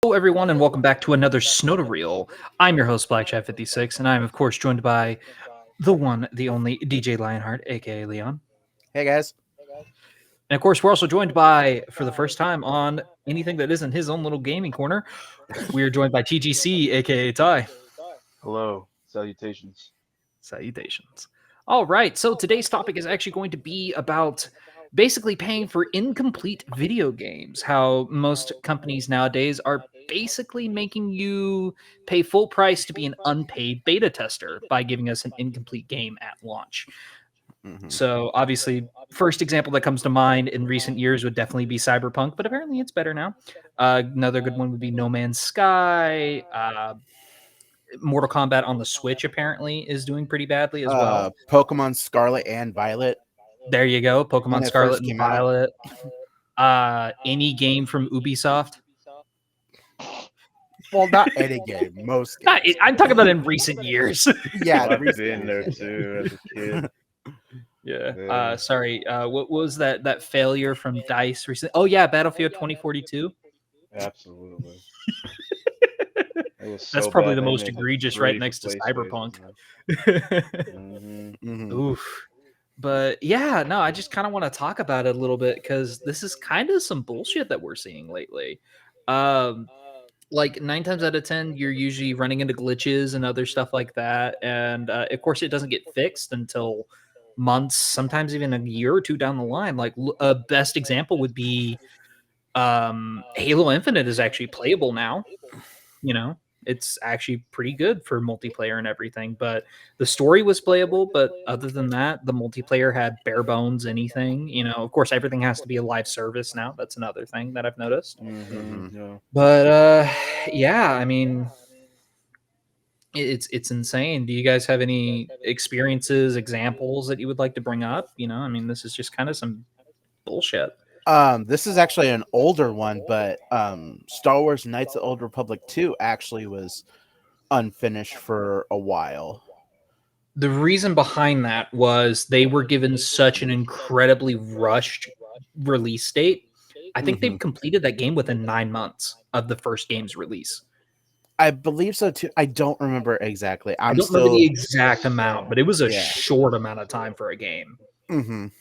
Hello, everyone, and welcome back to another Snodareel. I'm your host, BlackShad56, and I'm, of course, joined by the one, the only DJ Lionheart, aka Leon. Hey guys. And, of course, we're also joined by, for the first time on anything that isn't his own little gaming corner, we are joined by TGC, aka Ty. Hello, salutations. Salutations. All right, so today's topic is actually going to be about basically paying for incomplete video games. How most companies nowadays are basically making you pay full price to be an unpaid beta tester by giving us an incomplete game at launch. So, obviously, first example that comes to mind in recent years would definitely be Cyberpunk, but apparently it's better now. Another good one would be No Man's Sky. Mortal Kombat on the Switch apparently is doing pretty badly as well. Pokemon Scarlet and Violet. There you go, When Pokemon it Scarlet first and came out. Violet. Any game from Ubisoft. Well, not any game, most games. I'm talking about in recent years. Yeah, I've recent been there years. too as a kid. Yeah. Yeah. Sorry. What was that failure from DICE recently? Oh yeah, Battlefield 2042. Absolutely. It was so That's probably bad the they most made it egregious right free next for to PlayStation. Cyberpunk. Mhm. Oof. But yeah, no, I just kind of want to talk about it a little bit because this is kind of some bullshit that we're seeing lately. Like 9 times out of 10, you're usually running into glitches and other stuff like that. And of course, it doesn't get fixed until months, sometimes even a year or two down the line. Like a best example would be Halo Infinite is actually playable now. You know, it's actually pretty good for multiplayer and everything. But the story was playable. But other than that, the multiplayer had bare bones anything. You know, of course, everything has to be a live service now. That's another thing that I've noticed. Yeah. But yeah, I mean, it's insane. Do you guys have any experiences, examples that you would like to bring up? You know, I mean, this is just kind of some bullshit. This is actually an older one, but Star Wars Knights of the Old Republic 2 actually was unfinished for a while. The reason behind that was they were given such an incredibly rushed release date. I think they've completed that game within 9 months of the first game's release. I believe so too. I don't remember exactly. I I'm don't remember still the exact amount, but it was a Yeah. short amount of time for a game. Mhm.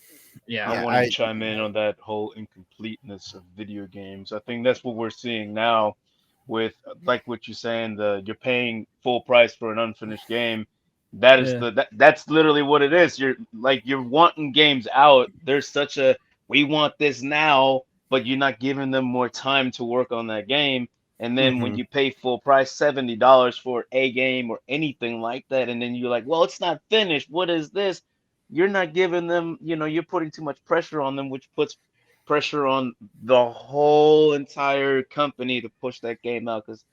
Yeah. I Yeah, wanted to chime in on that whole incompleteness of video games. I think that's what we're seeing now with like what you're saying, you're paying full price for an unfinished game. That is Yeah. that's literally what it is. You're wanting games out. There's such a we want this now, but you're not giving them more time to work on that game. And then when Mhm. you pay full price $70 for a game or anything like that, and then you're like, well, it's not finished. What is this? You're not giving them, you're putting too much pressure on them, which puts pressure on the whole entire company to push that game out because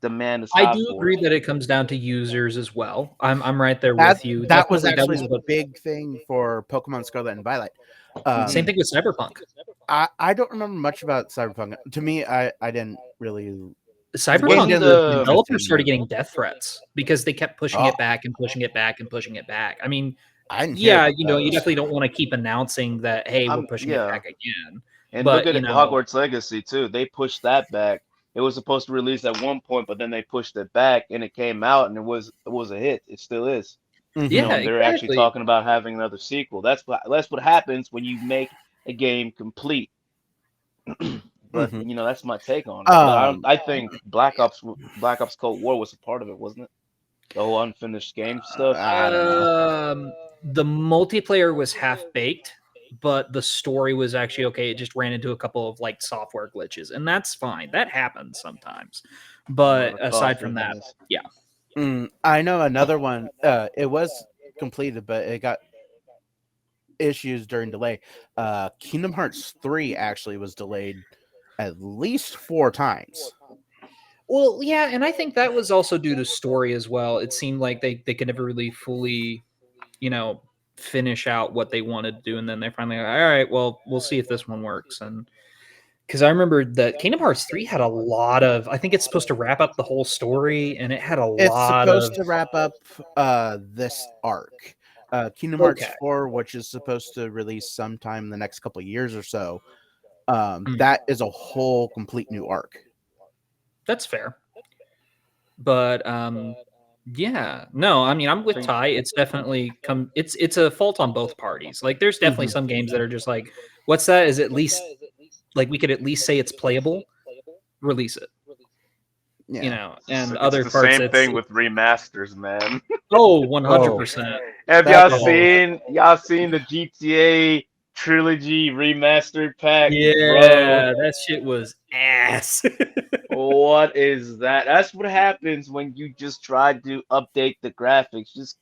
demand is I high do for agree it. that it comes down to users as well. I'm right there that with you. that was Definitely, that actually was the what. big thing for Pokemon Scarlet and Violet. Same Hmm. thing with Cyberpunk. I don't remember much about Cyberpunk. To me, I didn't really. The game Cyberpunk, Wasn't didn't look the the developers interesting. started getting death threats because they kept pushing Oh, it back and pushing it back and pushing it back. I mean, I didn't hear yeah, about you those. definitely don't want to keep announcing that, hey, we're pushing it yeah, back again. and look But at it, Hogwarts Legacy too. They pushed that back. It was supposed to release at one point, but then they pushed it back, and it came out, and it was a hit. It still is. Hmm. yeah, And they're actually exactly. talking about having another sequel. That's what happens when you make a game complete. But Hmm. that's my take on it. But Um, I think Black Ops Cold War was a part of it, wasn't it? The whole unfinished game stuff. I don't know. The multiplayer was half baked, but the story was actually okay. It just ran into a couple of like software glitches, and that's fine. That happens sometimes. A lot But of aside cost from that, driven. yeah. I know another one. It was completed, but it got issues during delay. Kingdom Hearts 3 actually was delayed at least 4 times. Well, yeah, and I think that was also due to story as well. It seemed like they could never really fully, you know, finish out what they wanted to do, and then they finally, like, all right, well, we'll see if this one works. And because I remember that Kingdom Hearts 3 had a lot of, I think it's supposed to wrap up the whole story, and it had a It's lot supposed of, to wrap up this arc. Kingdom Hearts okay. 4, which is supposed to release sometime in the next couple of years or so, Mm. that is a whole complete new arc. That's fair. But yeah, no, I mean I'm with Think Ty. It's definitely it's a fault on both parties. Like there's definitely Mhm. some games that are just like, what's that? Is at least like we could at least say it's playable, release it. You Yeah. know, it's, and it's other the parts same it's thing with remasters, man. oh Oh, 100%. Have that's Oh y'all seen the GTA trilogy remastered pack, bro? yeah, that shit was ass. What is that? That's what happens when you just try to update the graphics.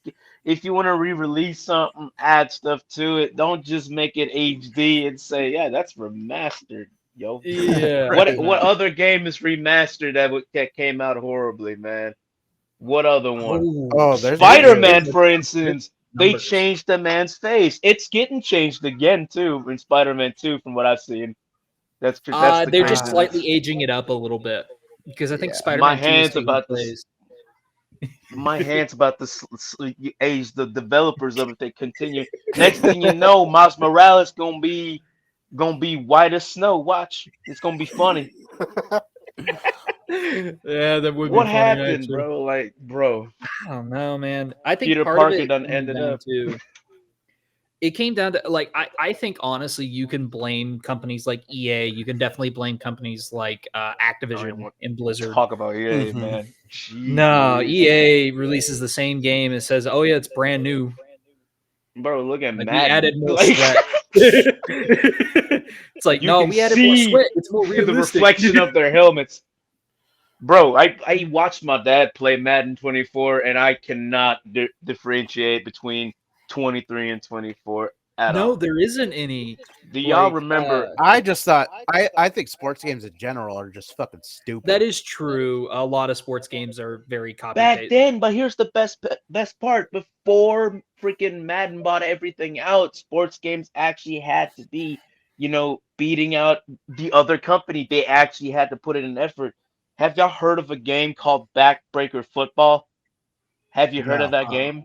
If you want to re-release something, add stuff to it. Don't just make it HD and say, "Yeah, that's remastered." Yo, Yeah, what no. other game is remastered that came out horribly, man? What other one? Oh oh, there's a shit, few. Spider-Man, for there's instance, they numbers. changed the man's face. It's getting changed again too in Spider-Man 2, from what I've seen. That's the They're just craziness. slightly aging it up a little bit because I think Yeah. My Spider-Man 2 is hands taking about this. place. My hands about to age the developers of it. They continue. Next thing you know, Miles Morales gonna be white as snow. Watch, it's gonna be funny. Yeah, that would be What funny happened, actually. bro? Like, bro, I don't know, man. I think Peter part of Parker it done came ended down up. to it came down to like I think honestly you can blame companies like EA. You can definitely blame companies like I don't even Activision want and to Blizzard. talk about EA, Mhm. man. Jeez No, Louise, EA releases the same game and says, "Oh yeah, it's brand new. bro. Look at Like we Madden. added more Like, sweat." It's like, you no, can we added more see sweat. It's more the realistic. reflection of their helmets. Bro, I watched my dad play Madden 24, and I cannot differentiate between 23 and 24 at No, all. there isn't any. Do y'all Like, remember? I just thought I think sports games in general are just fucking that stupid. is true. A lot of sports games are very copy Back paste. then, but here's the best part. Before freaking Madden bought everything out, sports games actually had to be, beating out the other company. They actually had to put in an effort. Have y'all heard of a game called Backbreaker Football? Have you heard of No. that game?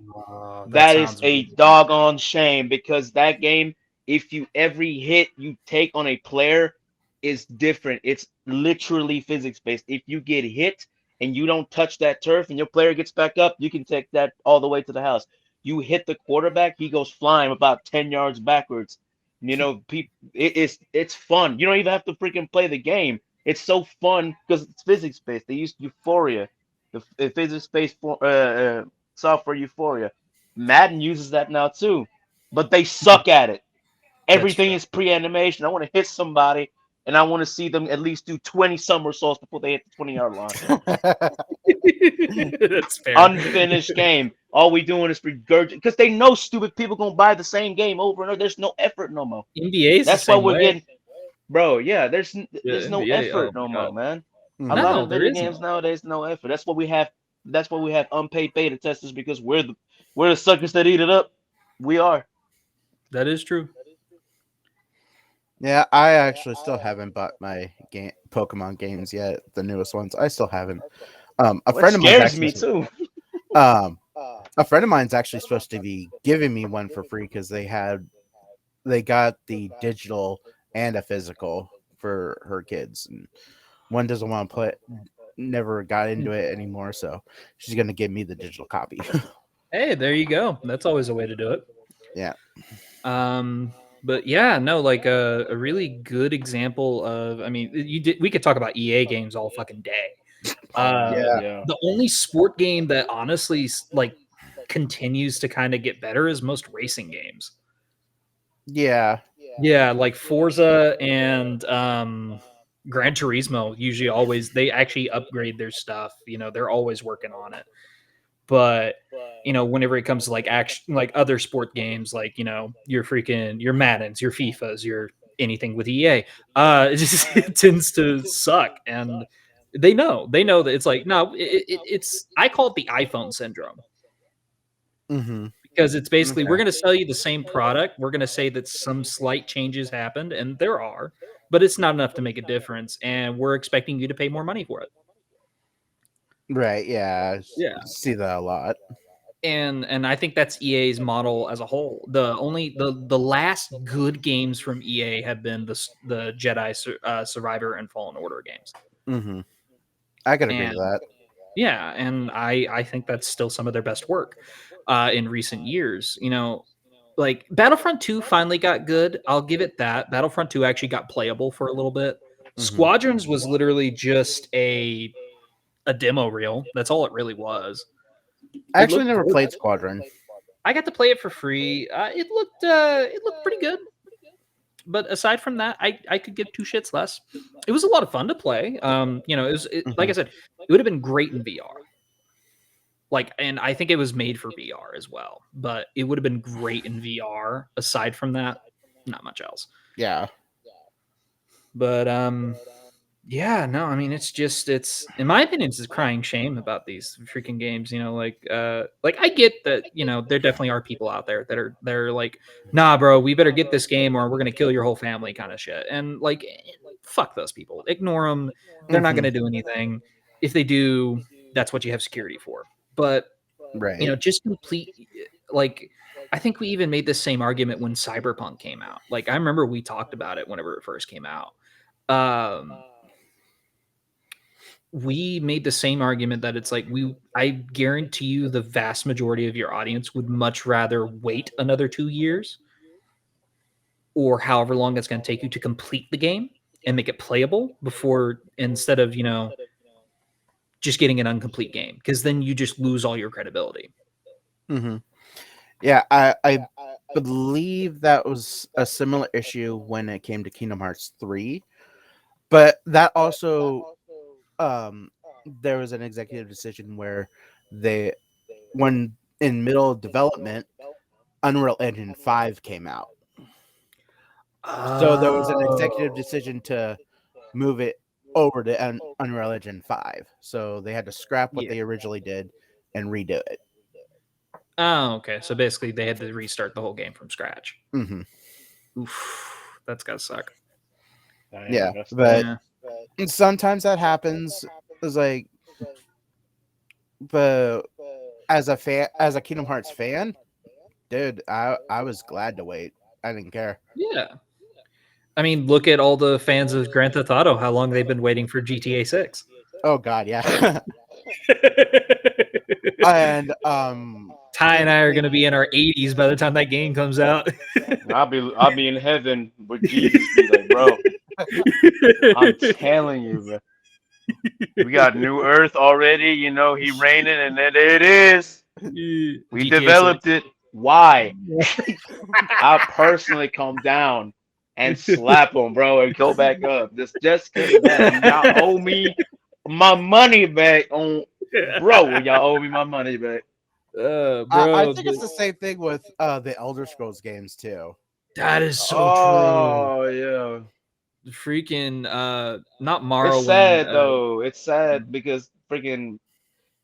That That is sounds a really bad. doggone shame, because that game, if you every hit you take on a player is different. It's literally physics based. If you get hit and you don't touch that turf and your player gets back up, you can take that all the way to the house. You hit the quarterback, he goes flying about 10 yards backwards. It's fun. You don't even have to freaking play the game. It's so fun because it's physics based. They used Euphoria, the physics based software Euphoria. Madden uses that now too, but they suck at it. That's Everything fair. is pre-animation. I want to hit somebody, and I want to see them at least do 20 somersaults before they hit the 20-yard line. That's fair. Unfinished game. All we doing is regurgitate, because they know stupid people gonna buy the same game over and over. There's no effort no more. NBA is the That's why same we're way. getting, bro. Yeah, Yeah, there's no NBA. Oh effort no my more, god. man. A Mhm. lot No, of there video isn't. games nowadays, no effort. That's what we have. That's why we have unpaid beta testers, because we're the suckers that eat it up. We are. That is true. Yeah, I actually still haven't bought my game Pokemon games yet, the newest ones. I still haven't. A Well, it friend of mine's scares actually me too. um a friend of mine's actually supposed to be giving me one for free because they got the digital and a physical for her kids, and one doesn't want to play, never got into it anymore, so she's gonna give me the digital copy. Hey, there you go. That's always a way to do it. Yeah. But yeah, no, like a really good example of. I mean, we could talk about EA games all fucking day. Oh man, Yeah. yeah. The only sport game that honestly like continues to kind of get better is most racing games. Yeah. Yeah, like Forza and Gran Turismo usually always they actually upgrade their stuff. They're always working on it. But whenever it comes to like action, like other sport games, like your Maddens, your FIFAs, your anything with EA, it tends to suck, and they know that it's like no, it's I call it the iPhone syndrome Mm-hmm. because it's basically we're Okay. going to sell you the same product. We're going to say that some slight changes happened, and there are, but it's not enough to make a difference, and we're expecting you to pay more money for it. Right. Yeah. Yeah. See that a lot. And I think that's EA's model as a whole. The last good games from EA have been the Jedi Survivor and Fallen Order games. Mm-hmm. I could agree And with that. yeah, and I think that's still some of their best work in recent years. Like Battlefront 2 finally got good. I'll give it that. Battlefront 2 actually got playable for a little bit. Hmm. Squadrons was literally just a demo reel. That's all it really was. I It actually looked never good. played Squadron. I got to play it for free. It looked pretty good. But aside from that, I could give two shits less. It was a lot of fun to play. Like Hmm. I said, it would have been great in VR. Like, and I think it was made for VR as well. But it would have been great in VR. Aside from that, not much else. Yeah. But yeah, no, I mean it's in my opinion it's a crying shame about these freaking games, like I get that, there definitely are people out there that are like, "Nah, bro, we better get this game or we're going to kill your whole family" kind of shit. And like fuck those people. Ignore them. They're not going Hmm. to do anything. If they do, that's what you have security for. But, Right. just complete like I think we even made this same argument when Cyberpunk came out. Like I remember we talked about it whenever it first came out. Um we made the same argument that it's like I guarantee you the vast majority of your audience would much rather wait another 2 years or however long it's going to take you to complete the game and make it playable before instead of just getting an incomplete game, because then you just lose all your credibility. Hmm. Yeah, I believe that was a similar issue when it came to Kingdom Hearts 3, but that also um there was an executive decision where they when in middle of development Unreal Engine 5 came out. So there was an executive Oh, decision to move it over to Unreal Engine 5. So they had to scrap what yeah. they originally did and redo it. Oh, okay. So basically, they had to restart the whole game from scratch. Hmm. Oof, that's gotta suck. Yeah, Damn, that's tough. but Yeah. sometimes that happens. It's like, but as a Kingdom Hearts fan, dude, I was glad to wait. I didn't care. Yeah. I mean, look at all the fans of Grand Theft Auto, how long they've been waiting for GTA 6. Oh God, yeah. And Ty and it, I are it going to be in our 80s by the time that game comes out. I'll be in heaven with Jesus. Be like, bro, I'm telling you, bro. We got new Earth already. He raining, and then there it is. We GTA 6. developed it. Why? I personally come down and slap him, bro, and go back up. Just cause of that. And y'all owe me my money back on, bro. Y'all owe me my money back. I Bro, think it's the same thing with the Elder Scrolls games too. that is so true. Oh yeah. The freaking, not It's Morrowind. sad though. It's sad because freaking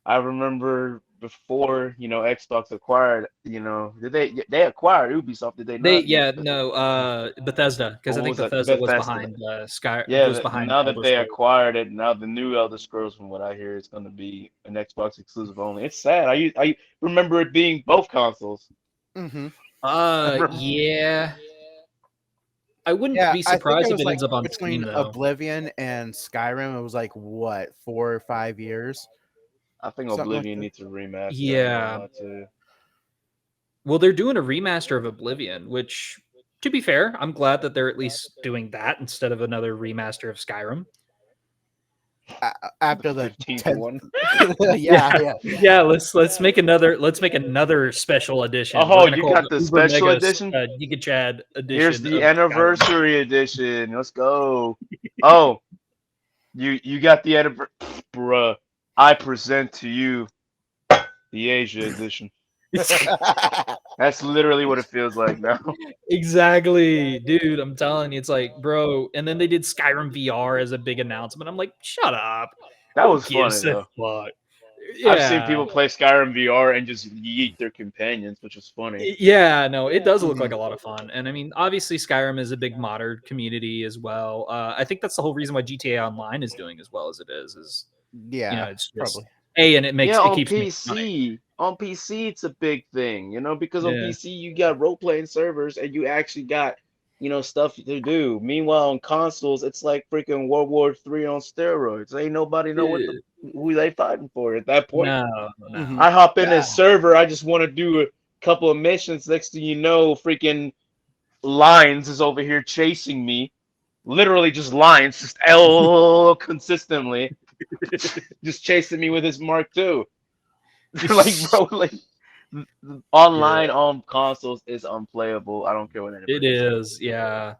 I remember before, Xbox acquired, did they acquired Ubisoft, did they not? Yeah, no, Bethesda, because Or I what think was that? Bethesda was Bethesda. behind Sky, Yeah, was behind now that Elder they Scrolls. acquired it, now the new Elder Scrolls, from what I hear, is going to be an Xbox exclusive only. It's sad. I remember it being both consoles. Hmm. I remember, Yeah. I wouldn't Yeah, be I think it surprised if was it like ends up on Steam, between though. Oblivion and Skyrim. It was like what 4 or 5 years, I think something like Oblivion that. needs to remaster. I ain't gonna Yeah. lie to you. Well, they're doing a remaster of Oblivion, which, to be fair, I'm glad that they're at least doing that instead of another remaster of Skyrim. The After the 15th 10th. one. Yeah, Yeah, yeah. yeah. Let's make another special edition. We're Oh, gonna you call it got the the Uber special Mega edition? Giga Chad Here's edition the of Skyrim. anniversary edition. Let's go. Oh, you got the anniversary, bruh. I present to you the Asia edition. That's literally what it feels like now. Exactly, dude. I'm telling you, it's like, bro. And then they did Skyrim VR as a big announcement. I'm like, shut up. That Who was funny gives a though. fuck? I've seen Yeah. people play Skyrim VR and just yeet their companions, which is funny. Yeah, no, it does look Mhm. like a lot of fun. And I mean, obviously Skyrim is a big modder community as well. I think that's the whole reason why GTA Online is doing as well as it is, Yeah, it's just probably. A, and Yeah, it on keeps making money. PC. On PC, it's a big thing, because on Yeah. PC you got role playing servers and you actually got stuff to do. Meanwhile, on consoles, it's like freaking World War III on steroids. Ain't nobody know who they fighting for at that point. No, Hmm. no. I hop in this Yeah. server. I just want to do a couple of missions. Next thing you know, freaking Lions is over here chasing me. Literally just Lions, just L consistently, just chasing me with his Mark II. Like, bro, like Yeah, online on consoles is unplayable. I don't care what it anybody says. is. Yeah.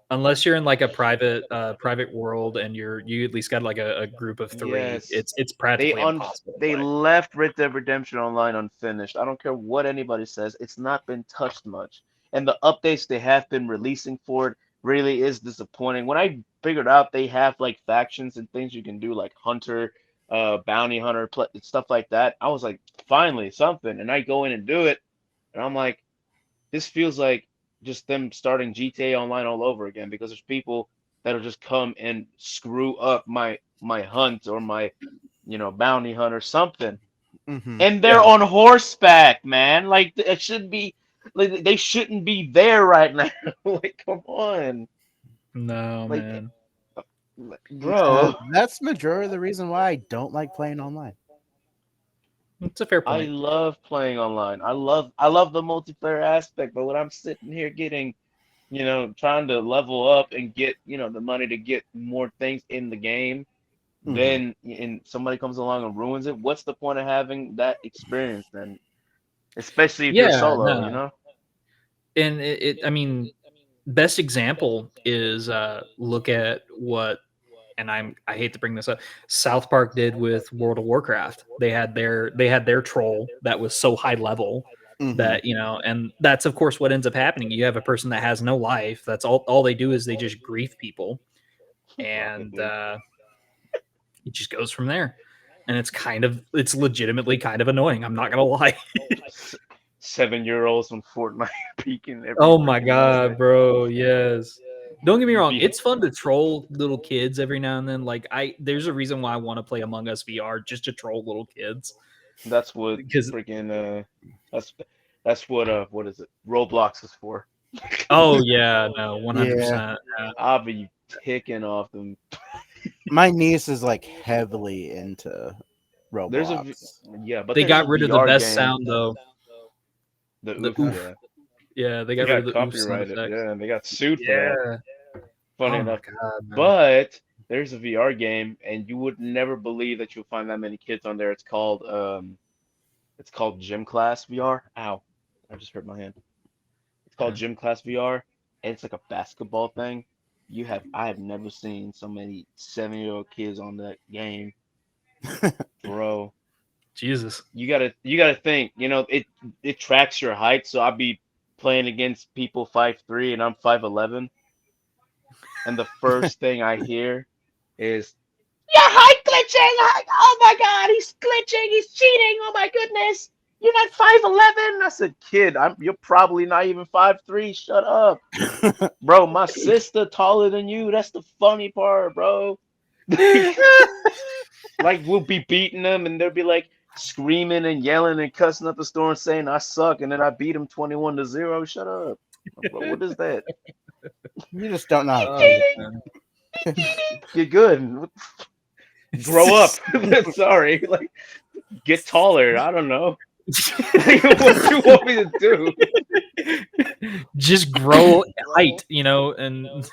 Unless you're in like a private world and you at least got like a group of three, Yes. it's They practically un impossible to they play. left Red Dead Redemption Online unfinished. I don't care what anybody says. It's not been touched much. And the updates they have been releasing for it really is disappointing. When I figured out they have like factions and things you can do like hunter, bounty hunter, stuff like that, I was like, finally something. And I go in and do it, and I'm like, this feels like just them starting GTA Online all over again because there's people that'll just come and screw up my hunt or my bounty hunt or something. Hmm. And they're Yeah. on horseback, man. Like it should be like they shouldn't be there right now. Like, come on. No, Like, man. bro, That's majority of the reason why I don't like playing online. It's a fair I point. love playing online. I love the multiplayer aspect, but when I'm sitting here getting, trying to level up and get, the money to get more things in the game, Hmm. then and somebody comes along and ruins it, what's the point of having that experience then? Especially if you're Yeah, solo, no. you know? And I mean, best example is look at what, and I hate to bring this up, South Park did with World of Warcraft. They had their troll that was so high level Hmm. that, and that's of course what ends up happening. You have a person that has no life. That's all they do is they just grief people, Rocket and League. it just goes from there. And it's legitimately kind of annoying. I'm not gonna lie. S- 7-year-olds on Fortnite peeking every Oh my freaking god, Wednesday. bro. Yes. Don't get me wrong. Be It's fun to troll little kids every now and then. Like there's a reason why I want to play Among Us VR just to troll little kids That's what because freaking that's what is it? Roblox is for. oh yeah, no, Yeah. 100%. I'll be ticking off them. My niece is like heavily into There's a Roblox. yeah, but They there's got a rid of the VR best game. sound though. The The oof, oof. yeah. Yeah, they They got rid of got the oof sound copyrighted. effect. Yeah, and they got sued for that. Yeah. Funny Oh my enough. god, man. But there's a VR game, and you would never believe that you'll find that many kids on there. It's called Gym Class VR. Ow, I just hurt my hand. It's called Yeah. Gym Class VR, and it's like a basketball thing. I have never seen so many 7-year-old kids on that game, bro. Jesus. You gotta think, it tracks your height, so I'll be playing against people 5'3" and I'm 5'11", and the first thing I hear is your height glitching. Oh my god, he's glitching, he's cheating. Oh my goodness. You're not 5'11". I said, kid, you're probably not even 5'3". Shut up. Bro, my sister taller than you. That's the funny part, bro. Like we'll be beating them and they'll be like screaming and yelling and cussing up the store and saying I suck, and then I beat them 21-0. Shut up. Bro, what is that? You just don't know how to You're Oh play cheating. man. You're cheating. You're good. Grow up. Sorry. Like, get taller. I don't know. What you want me to do? Just grow height, and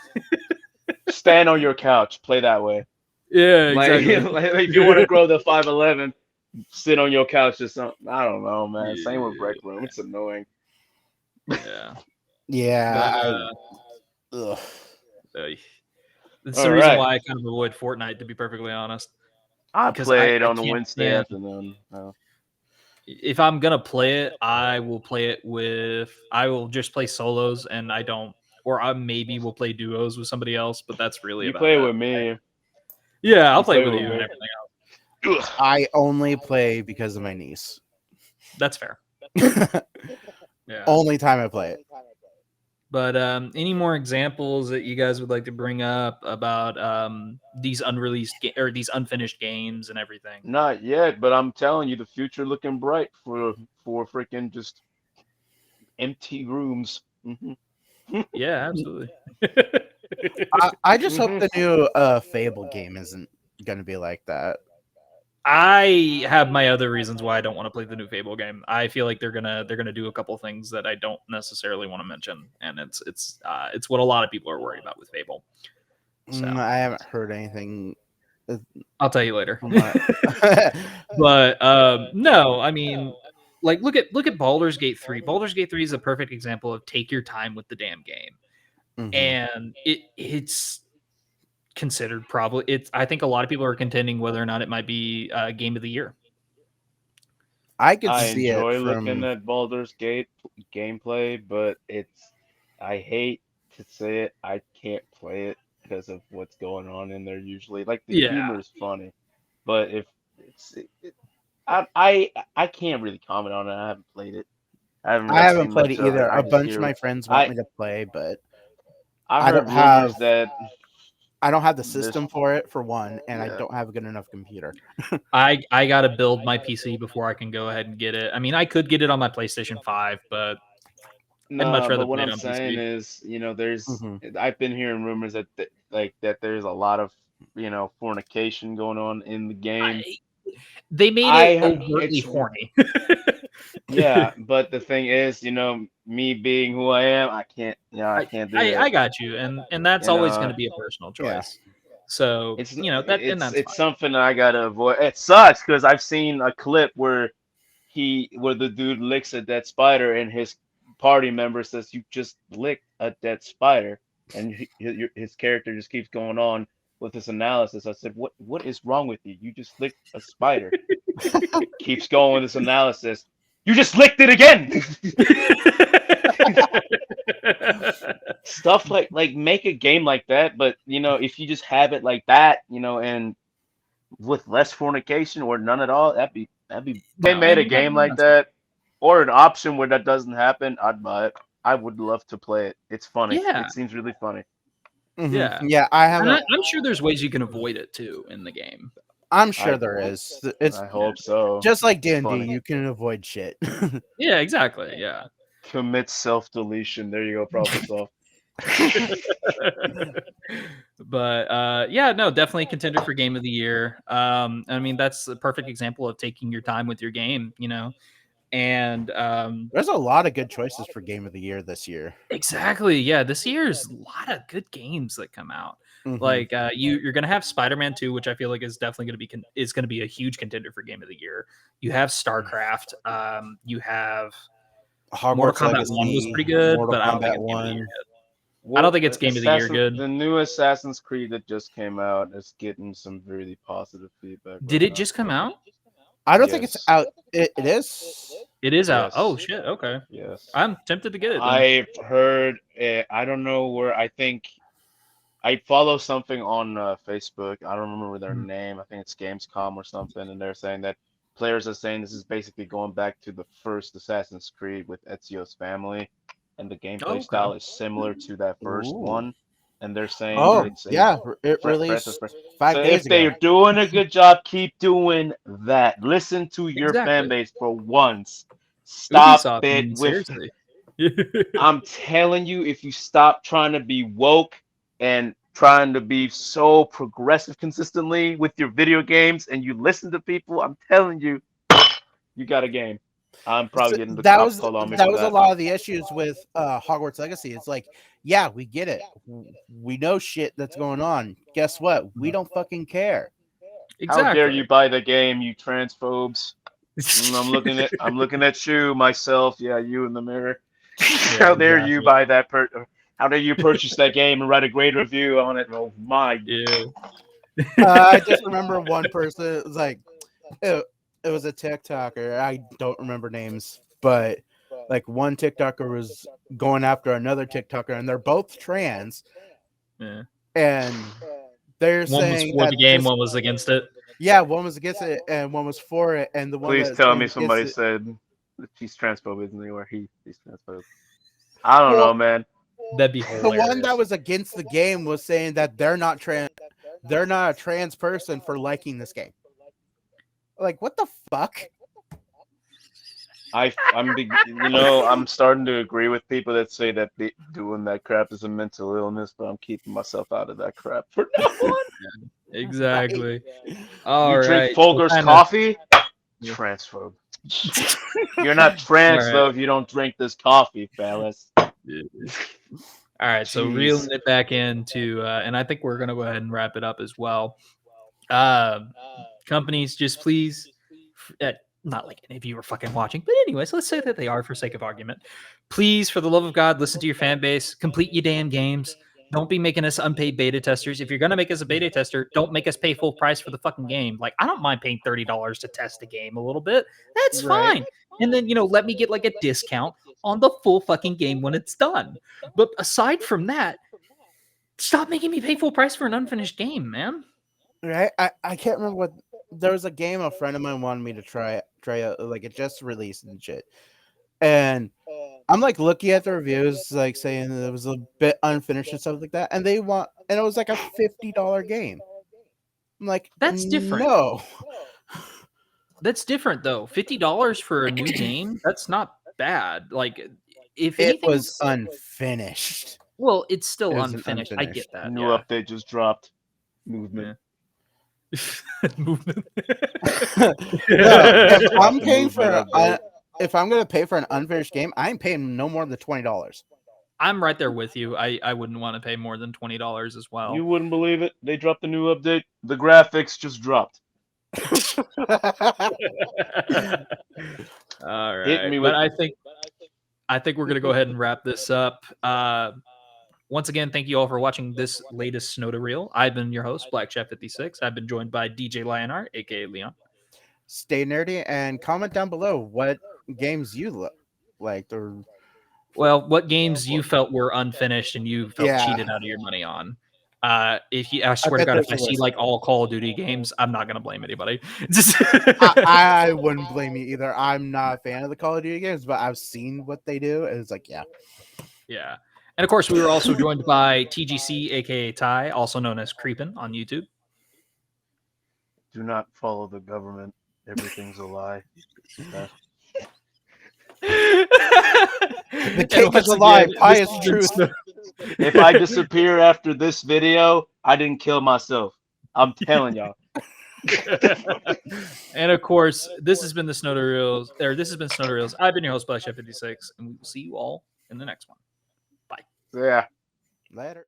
Stand on your couch. Play that way. yeah, Like, exactly. like if you want to grow the 5'11", sit on your couch or something. I don't know, man. Same with Yeah, Rec Room. It's annoying. yeah. Yeah, But ugh. uh, it's the All reason right. why I kind of avoid Fortnite, to be perfectly honest, I because I played I on a can't Wednesday stand. afternoon. If I'm gonna play it, I will just play solos, and I don't, or I maybe will play duos with somebody else, but that's really You about play it. with me. Yeah, I'll You play play with with you and me. everything else. Ugh. I only play because of my niece. That's fair. Yeah. Only time I play it. But any more examples that you guys would like to bring up about these or these unfinished games and everything? Not yet, but I'm telling you, the future looking bright for freaking just empty rooms. Yeah, absolutely. I just hope Mhm. the new Fable game isn't gonna be like that. I have my other reasons why I don't want to play the new Fable game. I feel like they're gonna do a couple things that I don't necessarily want to mention, and it's what a lot of people are worried about with Fable. So I haven't heard anything I'll tell you later. from my. But no, I mean, like look at Baldur's Gate 3. Baldur's Gate 3 is a perfect example of take your time with the damn game, Mhm. and it's considered probably it's. I think a lot of people are contending whether or not it might be game of the year. I could I see it enjoy looking from. at Baldur's Gate gameplay, but I hate to say it, I can't play it because of what's going on in there usually. Like the Yeah, humor is funny, but if I can't really comment on it. I haven't played it. I haven't I really haven't seen played much it of either. it. A bunch of my friends want I me to play, but I I heard don't have rumors that the this system for it for one, and I yeah. don't have a good enough computer. I gotta build my PC before I can go ahead and get it. I mean, I could get it on my PlayStation 5, but I'd much No, rather but what play it I'm on saying PC. is, Hmm. I've been hearing rumors that like that there's a lot of, fornication going on in the game. I, they made it I overtly it's horny. Yeah, but the thing is, me being who I am, I I, can't do I that. got you, and that's You always going to know, be a personal Yeah. choice. So it's that and it's that's it's fine. something I gotta avoid. It sucks because I've seen a clip where the dude licks a dead spider and his party member says you just licked a dead spider, and his character just keeps going on with this analysis. I said, what is wrong with you? You just licked a spider. Keeps going with this analysis. You just licked it again. Stuff like make a game like that, but if you just have it like that, and with less fornication or none at all, that'd be they No, made a and game like that's fine. that or an option where that doesn't happen, I'd buy it. I would love to play it. It's funny. Yeah, It seems really funny. yeah, Yeah, I and haven't. I'm sure there's ways you can avoid it too in the game. I'm sure I there is. It's I Yeah, hope so. just like It's D&D. funny. You can avoid shit. yeah, exactly. Yeah. Commit self-deletion. There you go, problem solved. But yeah, no, definitely contender for game of the year. I mean, that's a perfect example of taking your time with your game, and There's a lot of good choices for Game of the Year this year. exactly, yeah, this year's a lot of good games that come out. Hmm. Like you're gonna have Spider-Man 2, which I feel like is definitely gonna be is gonna be a huge contender for game of the year. You have StarCraft. You have Mortal Hogwarts Kombat 1 was Legacy, pretty good, Mortal but I don't think Kombat it's game of the year 1. yet. I don't Well, think it's game of the year good. The new Assassin's Creed that just came out is getting some really positive feedback Did right it now. just come out? I don't think it's Yes, out. It is. It is out. Oh yes, shit. Okay. yes. I'm tempted to get it then. I've heard. I don't know where. I think I follow something on Facebook. I don't remember their Mhm. name. I think it's Gamescom or something, and they're saying that players are saying this is basically going back to the first Assassin's Creed with Ezio's family, and the Oh, gameplay okay. style is similar to that first Ooh. one. And they're saying Oh, it's a yeah. It breath of released fresh. So 5 days if ago. they're doing a good job, keep doing that. Listen to your fan Exactly. base for once. Stop Ubisoft. I it mean, with seriously. I'm telling you, if you stop trying to be woke and trying to be so progressive consistently with your video games and you listen to people, I'm telling you, you got a game. I'm probably getting the That cops was called on me that for was a that. lot of the issues with Hogwarts Legacy. It's like, yeah, we get it. We know shit that's going on. Guess what? We don't fucking care. How dare Exactly. you buy the game, you transphobes? I'm looking at you, myself. Yeah, you in the mirror. Yeah, How dare you exactly. buy that how dare you purchase that game and write a great review on it? Oh my. Yeah. I just remember one person. It was like, it was a TikToker. I don't remember names, but like one TikToker was going after another TikToker, and they're both trans, Yeah. and they're One was saying for that the game, this, one was against it. yeah, one was against it and one was for it, and the one Please that tell was me against somebody it. said that she's transphobe, isn't he? Or he's transphobe. I don't know, Well, man. That'd be the one that hilarious. was against the game was saying that they're not a trans person for liking this game. Like, what the fuck? I'm starting to agree with people that say that doing that crap is a mental illness, but I'm keeping myself out of that crap for now on. Right. Exactly. All You drink right. So Folger's kind of. coffee, transphobe. You're not All trans right. though if you don't drink this coffee, fellas. All right. So reeling Jeez. it back into, and I think we're gonna go ahead and wrap it up as well. Uh, Companies, just please, not like any of you are fucking watching, but anyways, let's say that they are for sake of argument. Please, for the love of God, listen to your fan base. Complete your damn games. Don't be making us unpaid beta testers. If you're gonna make us a beta tester, don't make us pay full price for the fucking game. Like, I don't mind paying $30 to test a game a little bit. That's Right. fine. And then let me get like a discount on the full fucking game when it's done. But aside from that, stop making me pay full price for an unfinished game, man. Right. I can't remember what there was a game a friend of mine wanted me to try out, like it just released and shit. And I'm like looking at the reviews, like saying that it was a bit unfinished and stuff like that, and it was like a $50 game. I'm like, That's different. no. That's different though. $50 for a new game, that's not bad. Like, if It was anything's unfinished. well, it's It still was an unfinished. I get unfinished. that. New Yeah. update just dropped. Movement. Yeah. Movement. No, if I'm The paying movement update. if I'm gonna pay for an unfinished game, I'm paying no more than $20. I'm right there with you. I wouldn't want to pay more than $20 as You well. wouldn't believe it. They dropped the new update. The graphics just dropped. All Hitting right. me But with I think we're gonna go ahead and wrap this up. Once again, thank you all for watching this latest Snodareels. I've been your host, BlackShad56. I've been joined by DJ Lionheart, aka Leon. Stay nerdy and comment down below what games you liked or Well, what games you felt were unfinished and you felt yeah. cheated out of your money on? I I swear to bet God, if there's I a see list. like all Call of Duty games, I'm not gonna blame anybody. Just I wouldn't blame you either. I'm not a fan of the Call of Duty games, but I've seen what they do, and it's like, yeah. yeah. And of course, we were also joined by TGC, aka Ty, also known as Creepin on YouTube. do not follow the government. Everything's a lie. The And cake is once a lie, again, pie this is has been truth. If I disappear after this video, I didn't kill myself. I'm telling y'all. And of course, this has been the Snodareels, or this has been Snodareels. I've been your host, BlackShad56, and we will see you all in the next one. Bye. Yeah. Later.